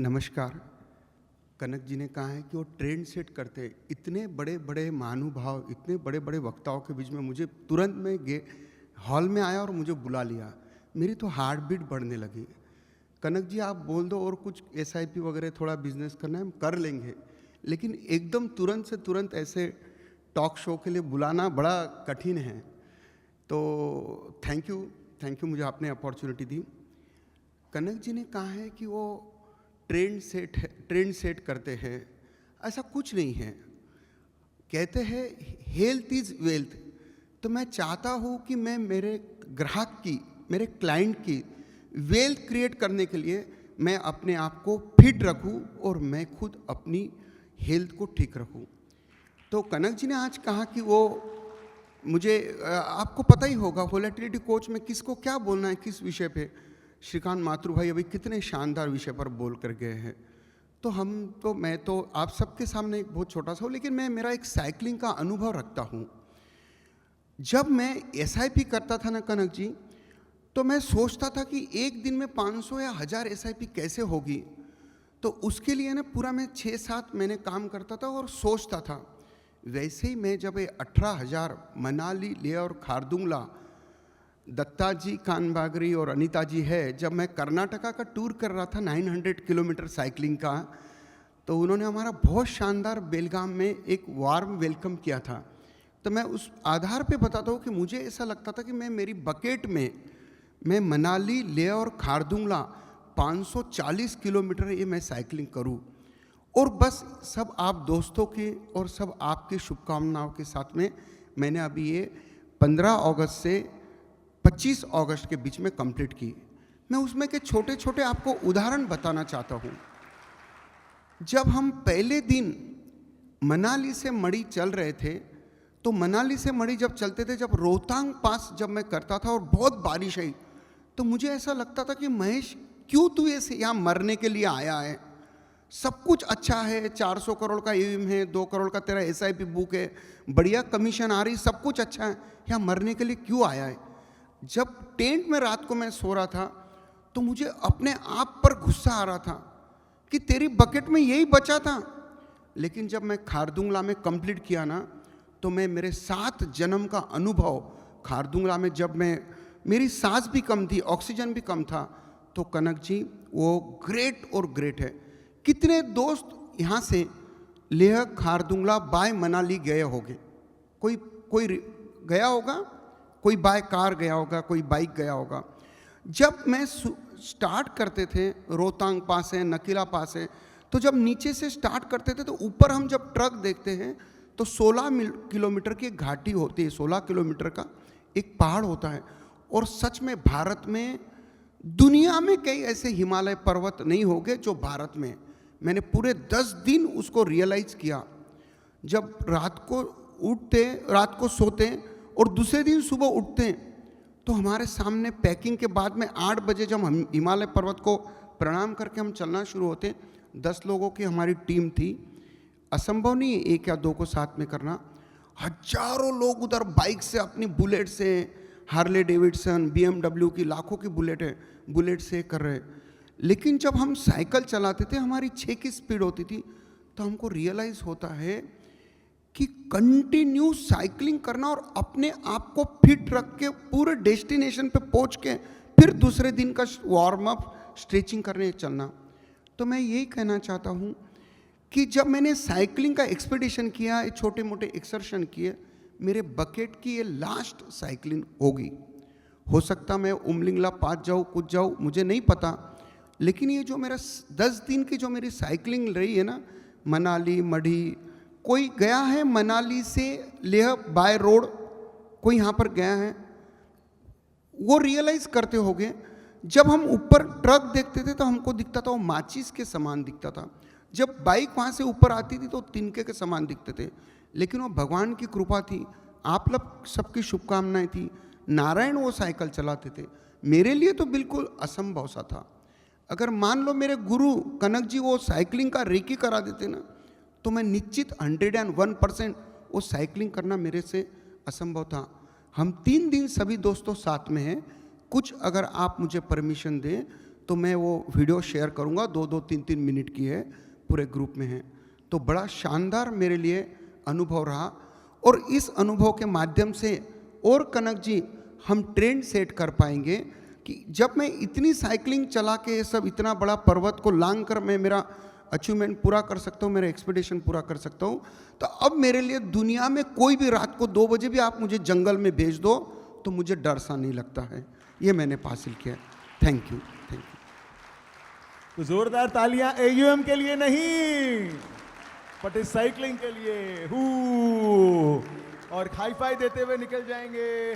नमस्कार। कनक जी ने कहा है कि वो ट्रेंड सेट करते हैं। इतने बड़े बड़े महानुभाव, इतने बड़े बड़े वक्ताओं के बीच में मुझे तुरंत में हॉल में आया और मुझे बुला लिया। मेरी तो हार्ट बीट बढ़ने लगी। कनक जी आप बोल दो और कुछ SIP वगैरह थोड़ा बिजनेस करना है हम कर लेंगे, लेकिन एकदम तुरंत से तुरंत ऐसे टॉक शो के लिए बुलाना बड़ा कठिन है। तो थैंक यू मुझे आपने अपॉर्चुनिटी दी। कनक जी ने कहा है कि वो ट्रेंड सेट करते हैं। ऐसा कुछ नहीं है। कहते हैं हेल्थ इज़ वेल्थ। तो मैं चाहता हूँ कि मैं मेरे ग्राहक की, मेरे क्लाइंट की वेल्थ क्रिएट करने के लिए मैं अपने आप को फिट रखूँ और मैं खुद अपनी हेल्थ को ठीक रखूँ। तो कनक जी ने आज कहा कि वो मुझे आपको पता ही होगा वोलेटिलिटी कोच में किसको क्या बोलना है, किस विषय पे। श्रीकांत माथुर भाई अभी कितने शानदार विषय पर बोल कर गए हैं। तो मैं तो आप सबके सामने एक बहुत छोटा सा हूँ, लेकिन मैं मेरा एक साइकिलिंग का अनुभव रखता हूँ। जब मैं SIP करता था ना कनक जी, तो मैं सोचता था कि एक दिन में 500 या 1000 SIP कैसे होगी। तो उसके लिए ना पूरा मैं 6-7 महीने काम करता था और सोचता था। वैसे ही मैं जब 18,000 मनाली, लेह और खारदुंगला, दत्ता जी, कानबागरी और अनीता जी है, जब मैं कर्नाटका का टूर कर रहा था 900 किलोमीटर साइकिलिंग का, तो उन्होंने हमारा बहुत शानदार बेलगाम में एक वार्म वेलकम किया था। तो मैं उस आधार पे बताता हूँ कि मुझे ऐसा लगता था कि मैं मेरी बकेट में मैं मनाली, लेह और खारदुंगला 540 किलोमीटर ये मैं साइकिलिंग करूँ। और बस सब आप दोस्तों के और सब आपकी शुभकामनाओं के साथ में मैंने अभी ये 15 अगस्त से 25 अगस्त के बीच में कंप्लीट की। मैं उसमें के छोटे छोटे आपको उदाहरण बताना चाहता हूँ। जब हम पहले दिन मनाली से मढ़ी चल रहे थे, तो मनाली से मढ़ी जब चलते थे, जब रोहतांग पास जब मैं करता था और बहुत बारिश आई, तो मुझे ऐसा लगता था कि महेश क्यों तू ऐसे यहाँ मरने के लिए आया है। सब कुछ अच्छा है, 400 करोड़ का EVM है, 2 करोड़ का तेरा SIP बुक है, बढ़िया कमीशन आ रही, सब कुछ अच्छा है, यहाँ मरने के लिए क्यों आया है। जब टेंट में रात को मैं सो रहा था, तो मुझे अपने आप पर गुस्सा आ रहा था कि तेरी बकेट में यही बचा था। लेकिन जब मैं खारदुंगला में कंप्लीट किया ना, तो मैं मेरे 7 जन्म का अनुभव खारदुंगला में, जब मेरी सांस भी कम थी, ऑक्सीजन भी कम था, तो कनक जी वो ग्रेट और ग्रेट है। कितने दोस्त यहाँ से लेह खारदुंगला बाय मनाली गए होंगे, कोई गया होगा, कोई बाय कार गया होगा, कोई बाइक गया होगा। जब मैं स्टार्ट करते थे, रोहतांग पास है, नकीला पास है, तो जब नीचे से स्टार्ट करते थे तो ऊपर हम जब ट्रक देखते हैं तो 16 किलोमीटर की एक घाटी होती है, 16 किलोमीटर का एक पहाड़ होता है। और सच में भारत में, दुनिया में कई ऐसे हिमालय पर्वत नहीं होंगे जो भारत में। मैंने पूरे 10 दिन उसको रियलाइज किया। जब रात को सोते और दूसरे दिन सुबह उठते हैं, तो हमारे सामने पैकिंग के बाद में 8 बजे जब हम हिमालय पर्वत को प्रणाम करके हम चलना शुरू होते, 10 लोगों की हमारी टीम थी। असंभव नहीं है 1 या 2 को साथ में करना। हजारों लोग उधर बाइक से, अपनी बुलेट से, हार्ले डेविडसन, BMW की लाखों की बुलेट से कर रहे। लेकिन जब हम साइकिल चलाते थे, हमारी 6 की स्पीड होती थी, तो हमको रियलाइज होता है कि कंटिन्यू साइकिलिंग करना और अपने आप को फिट रख के पूरे डेस्टिनेशन पे पहुंच के फिर दूसरे दिन का वार्म अप, स्ट्रेचिंग करने चलना। तो मैं यही कहना चाहता हूँ कि जब मैंने साइकिलिंग का एक्सपीडिशन किया, छोटे मोटे एक्सर्शन किए, मेरे बकेट की ये लास्ट साइकिलिंग होगी। हो सकता मैं उमलिंगला पास जाऊँ, कुछ जाऊँ, मुझे नहीं पता। लेकिन ये जो मेरा 10 दिन की जो मेरी साइकिलिंग रही है ना, मनाली, मढ़ी, कोई गया है मनाली से लेह बाय रोड, कोई यहाँ पर गया है, वो रियलाइज करते होंगे। जब हम ऊपर ट्रक देखते थे तो हमको दिखता था वो माचिस के समान दिखता था। जब बाइक वहाँ से ऊपर आती थी तो तिनके के समान दिखते थे। लेकिन वो भगवान की कृपा थी, आप लोग सबकी शुभकामनाएं थी। नारायण वो साइकिल चलाते थे, मेरे लिए तो बिल्कुल असंभव सा था। अगर मान लो मेरे गुरु कनक जी वो साइकिलिंग का रेकी करा देते ना, तो मैं निश्चित 101% वो साइकिलिंग करना मेरे से असंभव था। हम 3 दिन सभी दोस्तों साथ में हैं। कुछ अगर आप मुझे परमिशन दें तो मैं वो वीडियो शेयर करूँगा, 2-2, 3-3 मिनट की है, पूरे ग्रुप में है। तो बड़ा शानदार मेरे लिए अनुभव रहा, और इस अनुभव के माध्यम से और कनक जी हम ट्रेंड सेट कर पाएंगे कि जब मैं इतनी साइकिलिंग चला के ये सब इतना बड़ा पर्वत को लांग कर मैं मेरा अचीवमेंट पूरा कर सकता हूँ, मेरा एक्सपीडिशन पूरा कर सकता हूँ, तो अब मेरे लिए दुनिया में कोई भी रात को 2 बजे भी आप मुझे जंगल में भेज दो तो मुझे डर सा नहीं लगता है। ये मैंने हासिल किया। Thank you, thank you. तो जोरदार तालियां AUM के लिए नहीं, बट इस साइकिलिंग के लिए। और हाई फाई देते हुए निकल जाएंगे